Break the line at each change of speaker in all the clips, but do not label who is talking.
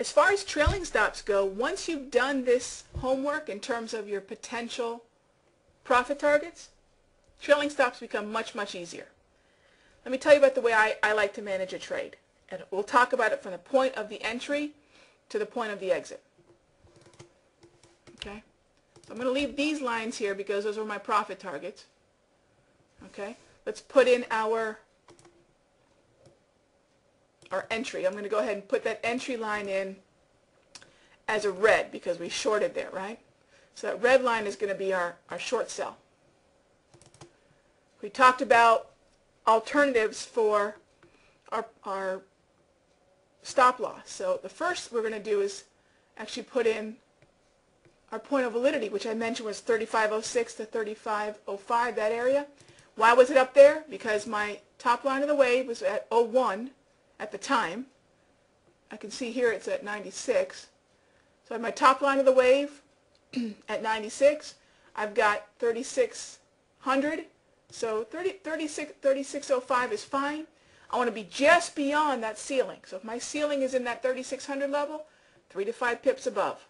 as far as trailing stops go, once you've done this homework in terms of your potential profit targets, trailing stops become much, much easier. Let me tell you about the way I like to manage a trade. And we'll talk about it from the point of the entry to the point of the exit. Okay? So I'm going to leave these lines here because those are my profit targets. Okay? Let's put in our entry. I'm going to go ahead and put that entry line in as a red because we shorted there, right? So that red line is going to be our short sell. We talked about alternatives for our stop loss. So the first we're going to do is actually put in our point of validity, which I mentioned was 3506 to 3505, that area. Why was it up there? Because my top line of the wave was at 01 at the time. I can see here it's at 96. So I have my top line of the wave at 96. I've got 3600. So 3605 is fine. I want to be just beyond that ceiling. So if my ceiling is in that 3600 level, 3 to 5 pips above.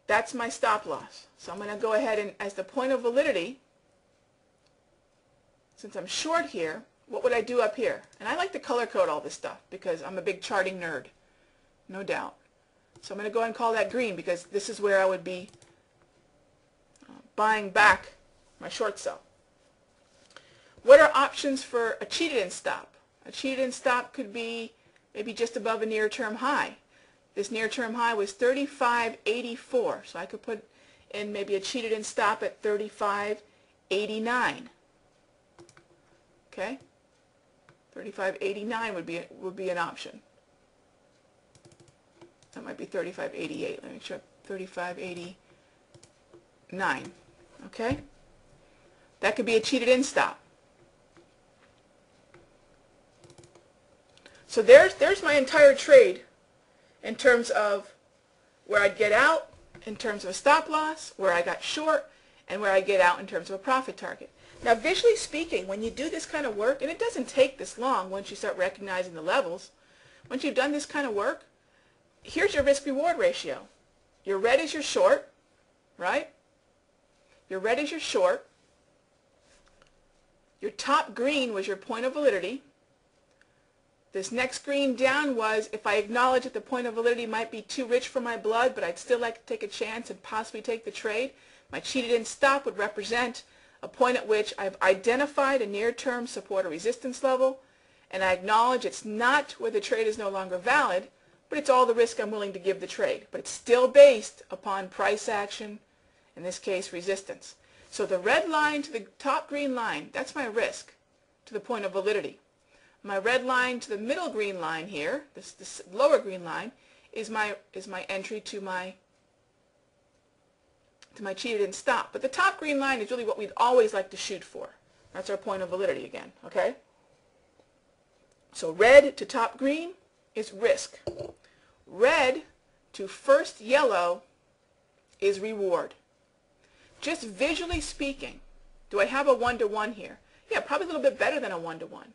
That's my stop loss. So I'm going to go ahead and, as the point of validity, since I'm short here, what would I do up here? And I like to color code all this stuff because I'm a big charting nerd, no doubt. So I'm going to go ahead and call that green because this is where I would be buying back my short sell. What are options for a cheated-in stop? A cheated-in stop could be maybe just above a near-term high. This near-term high was 35.84, so I could put in maybe a cheated-in stop at 35.89. Okay, 35.89 would be an option. That might be 35.88. Let me check. 35.89. Okay, that could be a cheated-in stop. So there's my entire trade in terms of where I'd get out, in terms of a stop loss, where I got short, and where I get out in terms of a profit target. Now, visually speaking, when you do this kind of work, and it doesn't take this long once you start recognizing the levels, once you've done this kind of work, here's your risk-reward ratio. Your red is your short, right? Your red is your short. Your top green was your point of validity. This next green down was if I acknowledge that the point of validity might be too rich for my blood, but I'd still like to take a chance and possibly take the trade. My cheated-in stop would represent a point at which I've identified a near-term support or resistance level, and I acknowledge it's not where the trade is no longer valid, but it's all the risk I'm willing to give the trade. But it's still based upon price action, in this case resistance. So the red line to the top green line, that's my risk to the point of validity. My red line to the middle green line here, this lower green line, is my entry to my cheated-in stop. But the top green line is really what we'd always like to shoot for. That's our point of validity again, okay? So red to top green is risk. Red to first yellow is reward. Just visually speaking, do I have a 1-to-1 here? Yeah, probably a little bit better than a 1-to-1.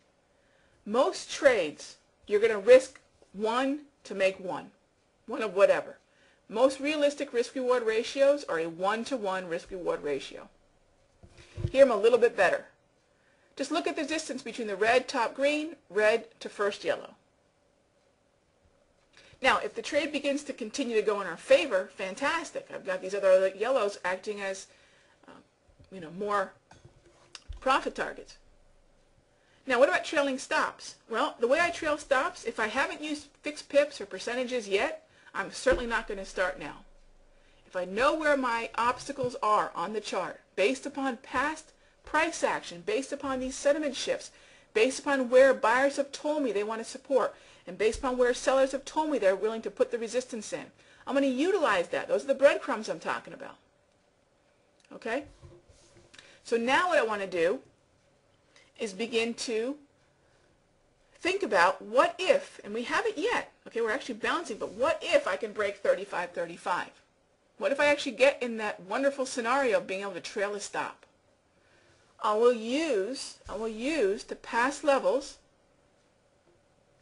Most trades, you're going to risk 1 to make 1 of whatever. Most realistic risk-reward ratios are a 1-to-1 risk-reward ratio. Here I'm a little bit better. Just look at the distance between the red top green, red to first yellow. Now, if the trade begins to continue to go in our favor, fantastic. I've got these other yellows acting as more profit targets. Now, what about trailing stops? Well, the way I trail stops, if I haven't used fixed pips or percentages yet, I'm certainly not going to start now. If I know where my obstacles are on the chart, based upon past price action, based upon these sentiment shifts, based upon where buyers have told me they want to support, and based upon where sellers have told me they're willing to put the resistance in, I'm going to utilize that. Those are the breadcrumbs I'm talking about. Okay? So now what I want to do is begin to think about what if, and we haven't yet, okay, we're actually bouncing, but what if I can break 35.35? What if I actually get in that wonderful scenario of being able to trail a stop? I will use the past levels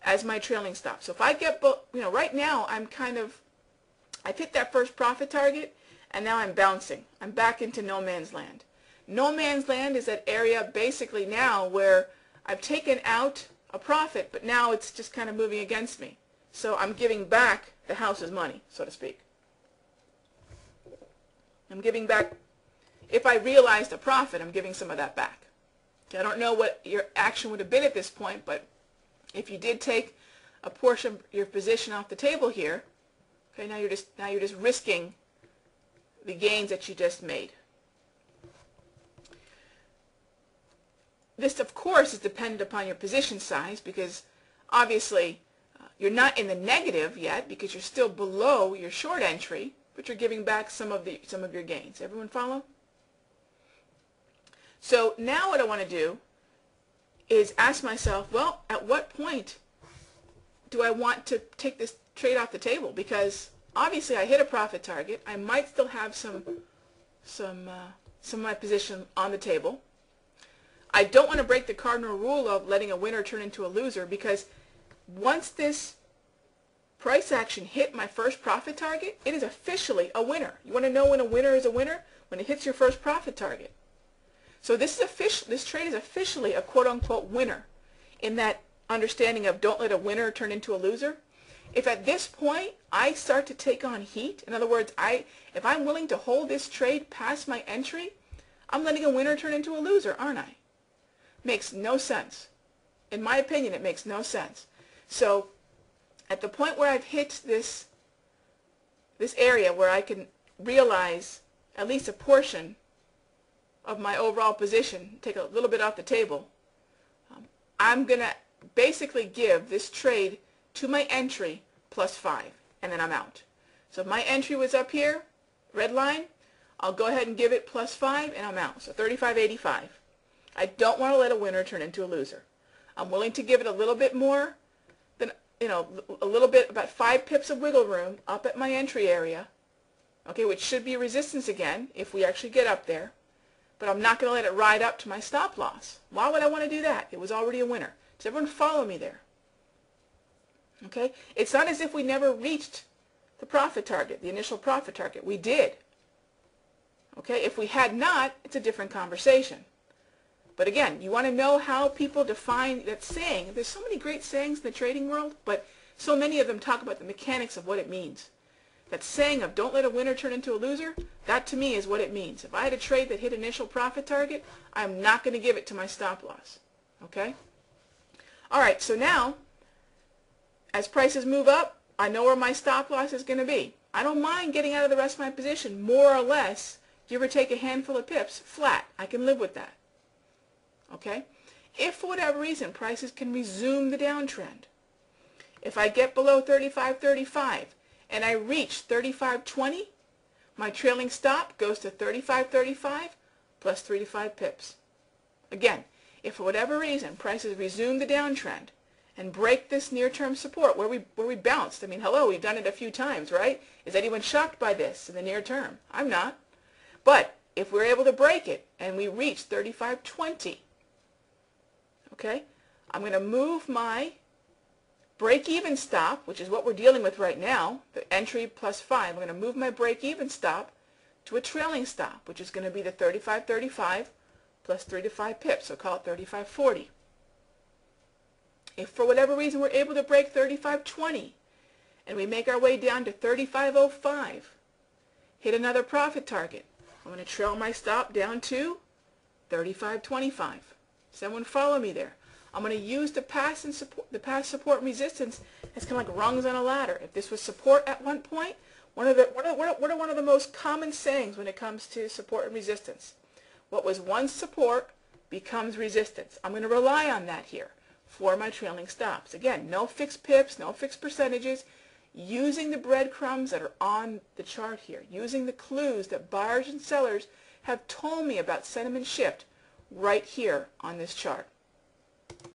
as my trailing stop. So if I get, right now I've hit that first profit target, and now I'm bouncing. I'm back into no man's land. No man's land is that area basically now where I've taken out a profit, but now it's just kind of moving against me. So I'm giving back the house's money, so to speak. I'm giving back, if I realized a profit, I'm giving some of that back. I don't know what your action would have been at this point, but if you did take a portion of your position off the table here, okay, now you're just risking the gains that you just made. This, of course, is dependent upon your position size, because obviously you're not in the negative yet because you're still below your short entry, but you're giving back some of your gains. Everyone follow? So now what I want to do is ask myself, well, at what point do I want to take this trade off the table? Because obviously I hit a profit target. I might still have some of my position on the table. I don't want to break the cardinal rule of letting a winner turn into a loser, because once this price action hit my first profit target, it is officially a winner. You want to know when a winner is a winner? When it hits your first profit target. So this trade is officially a quote-unquote winner in that understanding of don't let a winner turn into a loser. If at this point I start to take on heat, in other words, if I'm willing to hold this trade past my entry, I'm letting a winner turn into a loser, aren't I? Makes no sense. In my opinion, it makes no sense. So at the point where I've hit this area where I can realize at least a portion of my overall position, take a little bit off the table, I'm going to basically give this trade to my entry plus 5, and then I'm out. So if my entry was up here, red line, I'll go ahead and give it plus 5, and I'm out. So 35.85. I don't want to let a winner turn into a loser. I'm willing to give it a little bit more than, a little bit, about 5 pips of wiggle room up at my entry area, okay, which should be resistance again if we actually get up there. But I'm not going to let it ride up to my stop loss. Why would I want to do that? It was already a winner. Does everyone follow me there? Okay? It's not as if we never reached the profit target, the initial profit target. We did. Okay? If we had not, it's a different conversation. But again, you want to know how people define that saying. There's so many great sayings in the trading world, but so many of them talk about the mechanics of what it means. That saying of don't let a winner turn into a loser, that to me is what it means. If I had a trade that hit initial profit target, I'm not going to give it to my stop loss. Okay? All right, so now, as prices move up, I know where my stop loss is going to be. I don't mind getting out of the rest of my position, more or less, give or take a handful of pips, flat. I can live with that. Okay? If for whatever reason prices can resume the downtrend, if I get below 35.35 and I reach 35.20, my trailing stop goes to 35.35 plus 3 to 5 pips. Again, if for whatever reason prices resume the downtrend and break this near-term support where we bounced, I mean, hello, we've done it a few times, right? Is anyone shocked by this in the near term? I'm not. But if we're able to break it and we reach 35.20, okay, I'm going to move my break-even stop, which is what we're dealing with right now, the entry plus 5. I'm going to move my break-even stop to a trailing stop, which is going to be the 35.35 plus 3 to 5 pips, so call it 35.40. If for whatever reason we're able to break 35.20 and we make our way down to 35.05, hit another profit target, I'm going to trail my stop down to 35.25. Someone follow me there. I'm going to use the past support and resistance as kind of like rungs on a ladder. If this was support at one point, what are one of the most common sayings when it comes to support and resistance? What was once support becomes resistance. I'm going to rely on that here for my trailing stops. Again, no fixed pips, no fixed percentages, using the breadcrumbs that are on the chart here, using the clues that buyers and sellers have told me about sentiment shift right here on this chart.